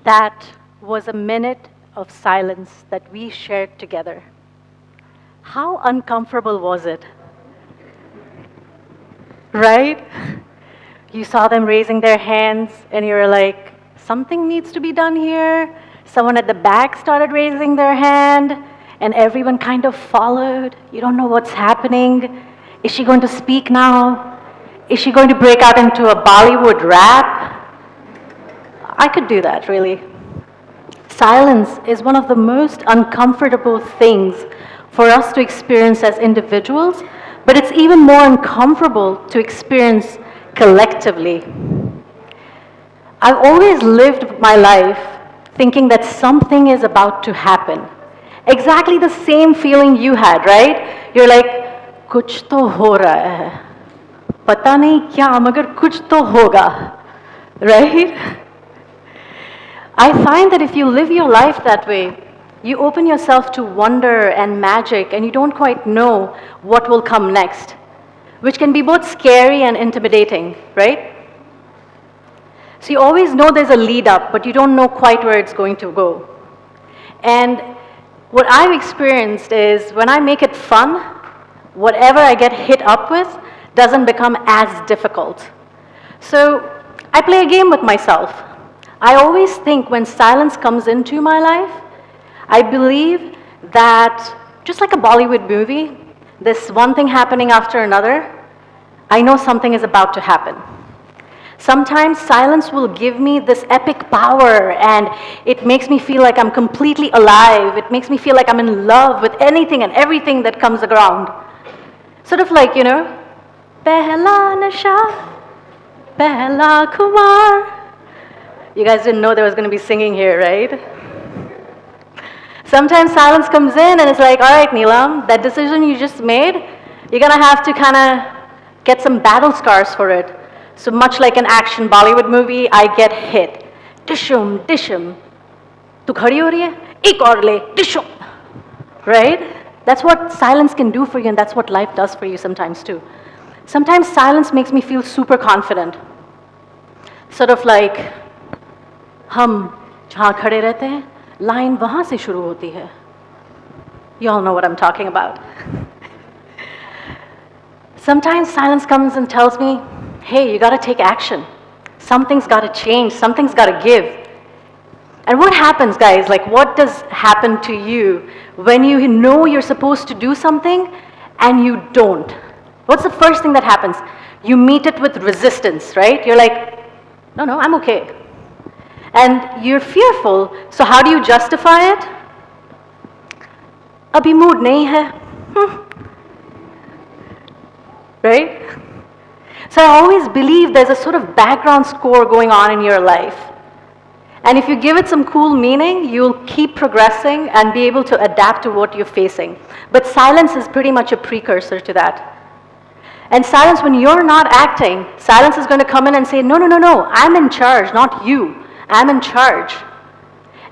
That was a minute of silence that we shared together. How uncomfortable was it? Right? You saw them raising their hands, and you were like, something needs to be done here. Someone at the back started raising their hand, and everyone kind of followed. You don't know what's happening. Is she going to speak now? Is she going to break out into a Bollywood rap? I could do that, really. Silence is one of the most uncomfortable things for us to experience as individuals, but it's even more uncomfortable to experience collectively. I've always lived my life thinking that something is about to happen. Exactly the same feeling you had, right? You're like, kuch to ho raha hai. Pata nahi kya, magar kuch to hoga, right? I find that if you live your life that way, you open yourself to wonder and magic, and you don't quite know what will come next, which can be both scary and intimidating, right? So you always know there's a lead up, but you don't know quite where it's going to go. And what I've experienced is when I make it fun, whatever I get hit up with doesn't become as difficult. So I play a game with myself. I always think when silence comes into my life, I believe that just like a Bollywood movie, this one thing happening after another, I know something is about to happen. Sometimes silence will give me this epic power, and it makes me feel like I'm completely alive. It makes me feel like I'm in love with anything and everything that comes around. Sort of like, Pehla Nasha, Pehla Kumar. You guys didn't know there was going to be singing here, right? Sometimes silence comes in and it's like, all right, Neelam, that decision you just made, you're going to have to kind of get some battle scars for it. So much like an action Bollywood movie, I get hit. Dishum, dishum. Tu khadi ho rahi hai? Ek aur le, dishum. Right? That's what silence can do for you, and that's what life does for you sometimes too. Sometimes silence makes me feel super confident. Sort of like, हम जहाँ खड़े रहते हैं, line वहाँ से शुरू होती है. You all know what I'm talking about. Sometimes silence comes and tells me, hey, you got to take action. Something's got to change. Something's got to give. And what happens, guys? Like, what does happen to you when you know you're supposed to do something and you don't? What's the first thing that happens? You meet it with resistance, right? You're like, no, I'm okay. And you're fearful, so how do you justify it? Abhi mood nahi hai. Right? So I always believe there's a sort of background score going on in your life. And if you give it some cool meaning, you'll keep progressing and be able to adapt to what you're facing. But silence is pretty much a precursor to that. And silence, when you're not acting, silence is going to come in and say, no, I'm in charge, not you. I'm in charge.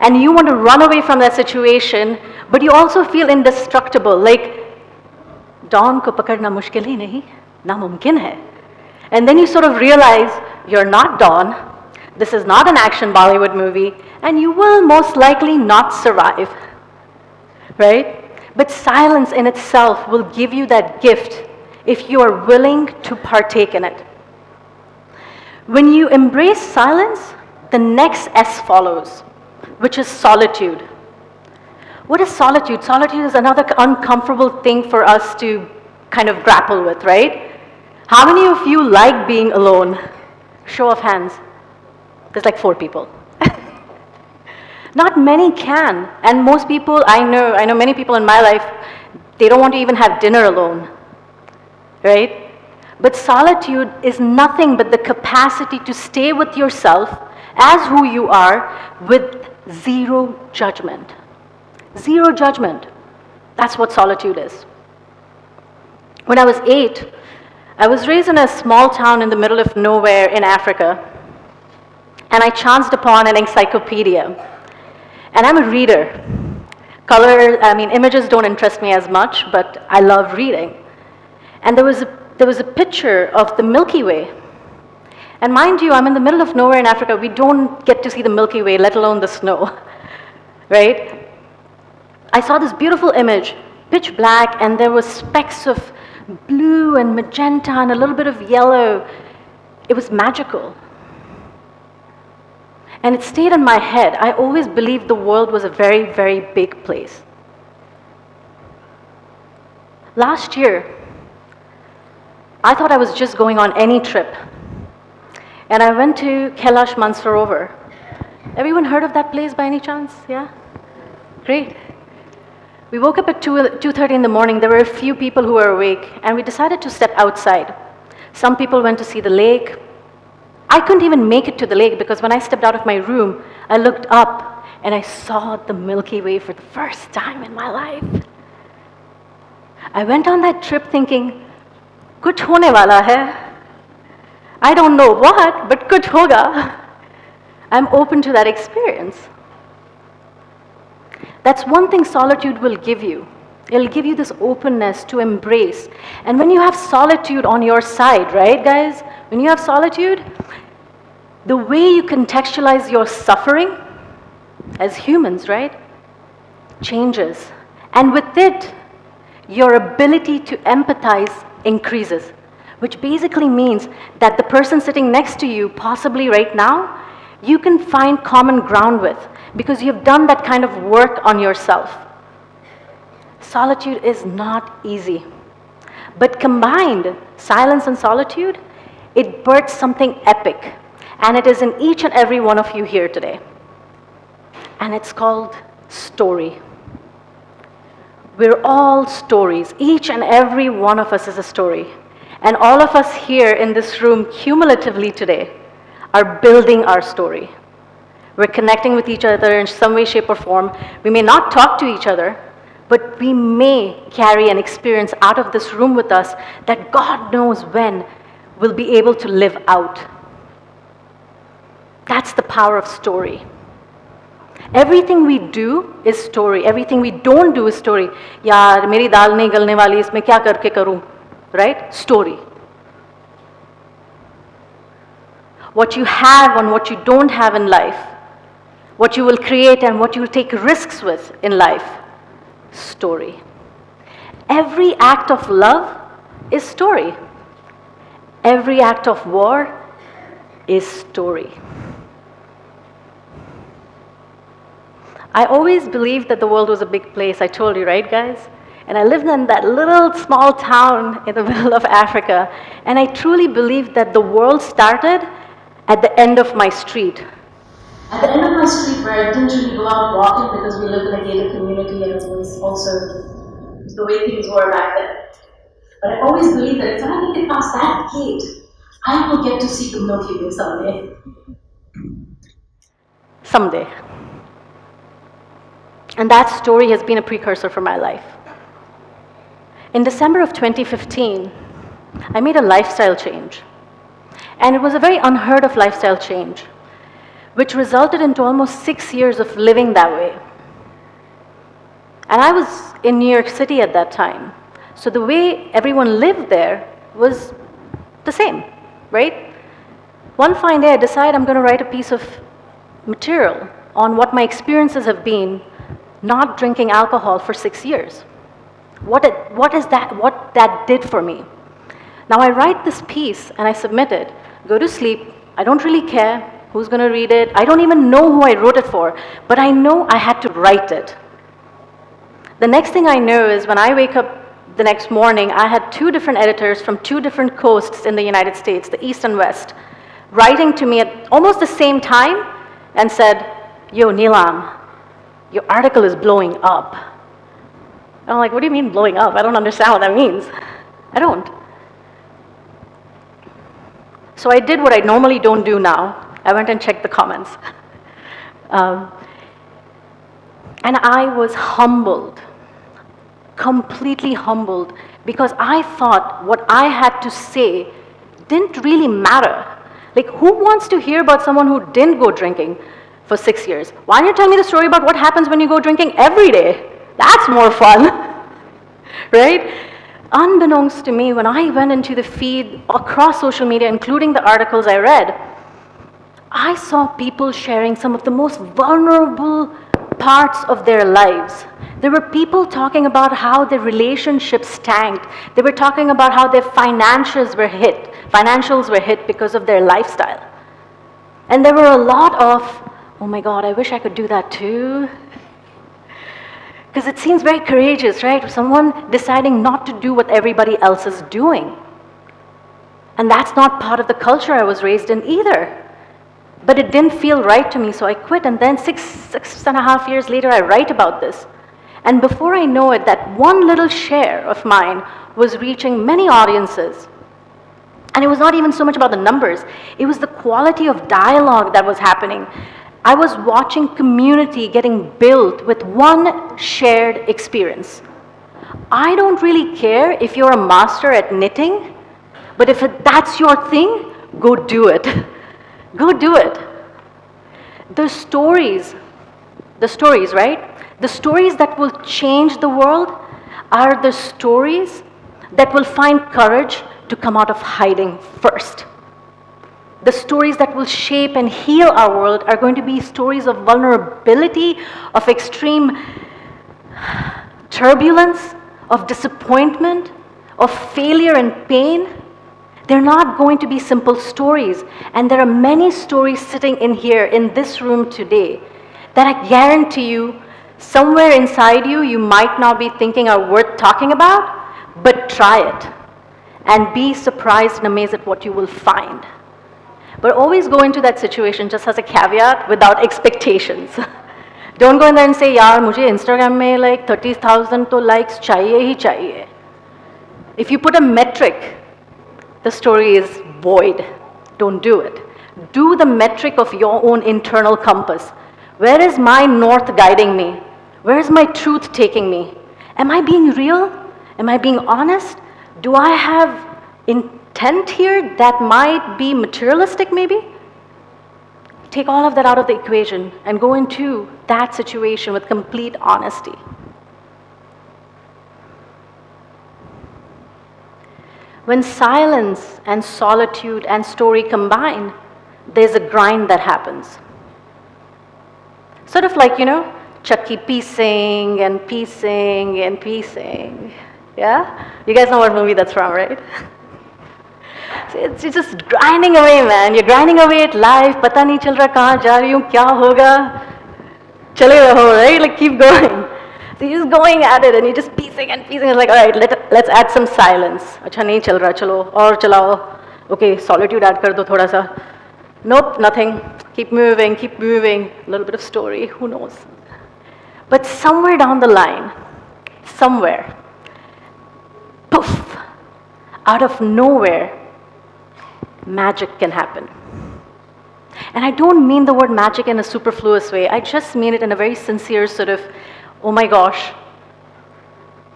And you want to run away from that situation, but you also feel indestructible, like, dawn ko pakadna mushkil hi nahi, namumkin hai. And then you sort of realize you're not Dawn, this is not an action Bollywood movie, and you will most likely not survive, right? But silence in itself will give you that gift if you are willing to partake in it. When you embrace silence, the next S follows, which is solitude. What is solitude? Solitude is another uncomfortable thing for us to kind of grapple with, right? How many of you like being alone? Show of hands. There's like 4 people. Not many can. And most people, I know many people in my life, they don't want to even have dinner alone, right? But solitude is nothing but the capacity to stay with yourself as who you are with zero judgment. Zero judgment. That's what solitude is. When I was 8, I was raised in a small town in the middle of nowhere in Africa, and I chanced upon an encyclopedia. And I'm a reader. Images don't interest me as much, but I love reading. And there was a picture of the Milky Way. And mind you, I'm in the middle of nowhere in Africa. We don't get to see the Milky Way, let alone the snow, right? I saw this beautiful image, pitch black, and there were specks of blue and magenta and a little bit of yellow. It was magical. And it stayed in my head. I always believed the world was a very, very big place. Last year, I thought I was just going on any trip. And I went to Kailash Mansarovar. Everyone heard of that place by any chance? Yeah? Great. We woke up at 2:30 in the morning. There were a few people who were awake, and we decided to step outside. Some people went to see the lake. I couldn't even make it to the lake because when I stepped out of my room, I looked up and I saw the Milky Way for the first time in my life. I went on that trip thinking, kuch hone wala hai. I don't know what, but kuch hoga. I'm open to that experience. That's one thing solitude will give you. It'll give you this openness to embrace. And when you have solitude on your side, right, guys? When you have solitude, the way you contextualize your suffering as humans, right, changes. And with it, your ability to empathize increases, which basically means that the person sitting next to you, possibly right now, you can find common ground with because you've done that kind of work on yourself. Solitude is not easy. But combined, silence and solitude, it births something epic. And it is in each and every one of you here today. And it's called story. We're all stories. Each and every one of us is a story. And all of us here in this room cumulatively today are building our story. We're connecting with each other in some way, shape, or form. We may not talk to each other, but we may carry an experience out of this room with us that God knows when we'll be able to live out. That's the power of story. Everything we do is story. Everything we don't do is story. Yaar, meri dal nahi galne wali, isme kya karke karoon? Right? Story. What you have and what you don't have in life, what you will create and what you will take risks with in life, story. Every act of love is story. Every act of war is story. I always believed that the world was a big place. I told you, right, guys? And I lived in that little small town in the middle of Africa. And I truly believed that the world started at the end of my street. At the end of my street, where I didn't really go out walking because we lived in a gated community and it was also the way things were back then. But I always believed that if I make it past that gate, I will get to see the Milky Way someday. Someday. And that story has been a precursor for my life. In December of 2015, I made a lifestyle change. And it was a very unheard of lifestyle change, which resulted into almost 6 years of living that way. And I was in New York City at that time. So the way everyone lived there was the same, right? One fine day I decided I'm going to write a piece of material on what my experiences have been not drinking alcohol for 6 years. What that did for me. Now I write this piece and I submit it, go to sleep, I don't really care who's going to read it, I don't even know who I wrote it for, but I know I had to write it. The next thing I know is when I wake up the next morning, I had 2 different editors from 2 different coasts in the United States, the East and West, writing to me at almost the same time and said, "Yo, Neelam, your article is blowing up." And I'm like, what do you mean blowing up? I don't understand what that means. I don't. So I did what I normally don't do now. I went and checked the comments. And I was humbled, completely humbled, because I thought what I had to say didn't really matter. Like, who wants to hear about someone who didn't go drinking for 6 years? Why don't you tell me the story about what happens when you go drinking every day? That's more fun, right? Unbeknownst to me, when I went into the feed across social media, including the articles I read, I saw people sharing some of the most vulnerable parts of their lives. There were people talking about how their relationships tanked. They were talking about how their financials were hit because of their lifestyle. And there were a lot of, oh my God, I wish I could do that too. Because it seems very courageous, right? Someone deciding not to do what everybody else is doing. And that's not part of the culture I was raised in either. But it didn't feel right to me, so I quit. And then six and a half years later, I write about this. And before I know it, that one little share of mine was reaching many audiences. And it was not even so much about the numbers. It was the quality of dialogue that was happening. I was watching community getting built with one shared experience. I don't really care if you're a master at knitting, but if that's your thing, go do it. Go do it. The stories, right? The stories that will change the world are the stories that will find courage to come out of hiding first. The stories that will shape and heal our world are going to be stories of vulnerability, of extreme turbulence, of disappointment, of failure and pain. They're not going to be simple stories. And there are many stories sitting in here, in this room today, that I guarantee you, somewhere inside you, you might not be thinking are worth talking about, but try it. And be surprised and amazed at what you will find. But always go into that situation just as a caveat without expectations. Don't go in there and say, yaar, mujhe Instagram mein like 30,000 to likes chahiye hi chahiye. If you put a metric, the story is void. Don't do it. Do the metric of your own internal compass. Where is my north guiding me? Where is my truth taking me? Am I being real? Am I being honest? Do I have intent here that might be materialistic maybe? Take all of that out of the equation and go into that situation with complete honesty. When silence and solitude and story combine, there's a grind that happens. Sort of like, Chucky piecing and piecing and piecing. Yeah? You guys know what movie that's from, right? It's just grinding away, man. You're grinding away at life. Pata nahi chal raha kahan ja rahi hu, kya hoga. Chale raho, right? Like keep going. So you're just going at it and you're just piecing and piecing. It's like, all right, let's add some silence. Acha nahi chal raha, chalo, aur chalao. Okay, solitude add kar do thoda sa. Nope, nothing. Keep moving, a little bit of story, who knows. But somewhere down the line, somewhere, poof, out of nowhere, magic can happen. And I don't mean the word magic in a superfluous way. I just mean it in a very sincere sort of, oh my gosh,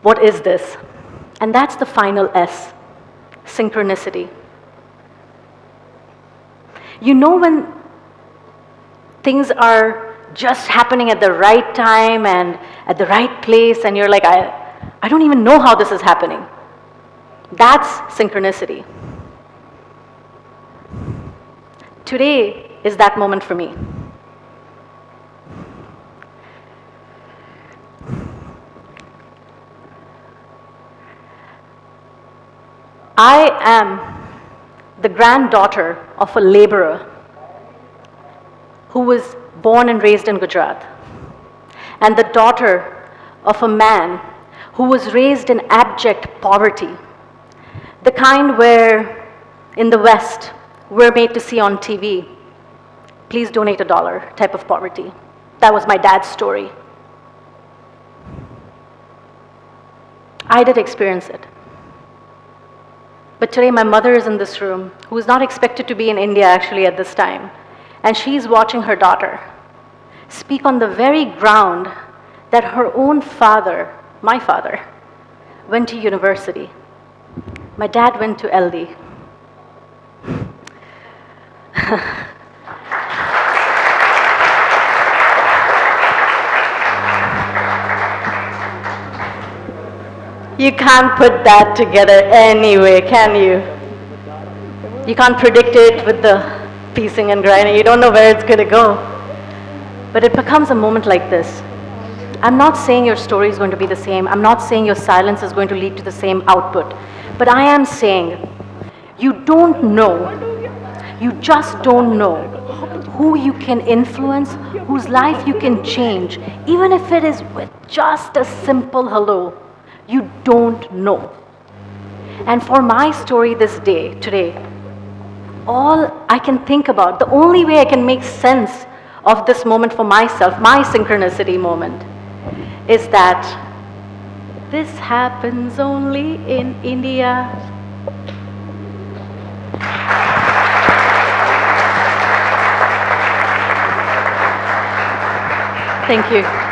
what is this? And that's the final S, synchronicity. You know when things are just happening at the right time and at the right place and you're like, I don't even know how this is happening. That's synchronicity. Today is that moment for me. I am the granddaughter of a laborer who was born and raised in Gujarat, and the daughter of a man who was raised in abject poverty, the kind where in the West we're made to see on TV, please donate $1 type of poverty. That was my dad's story. I did experience it. But today my mother is in this room, who is not expected to be in India actually at this time, and she's watching her daughter speak on the very ground that her own father, my father, went to university. My dad went to LD. You can't put that together anyway, can you? You can't predict it with the piecing and grinding. You don't know where it's going to go. But it becomes a moment like this. I'm not saying your story is going to be the same. I'm not saying your silence is going to lead to the same output. But I am saying you don't know. You just don't know who you can influence, whose life you can change, even if it is with just a simple hello. You don't know. And for my story this day, today, all I can think about, the only way I can make sense of this moment for myself, my synchronicity moment, is that this happens only in India. Thank you.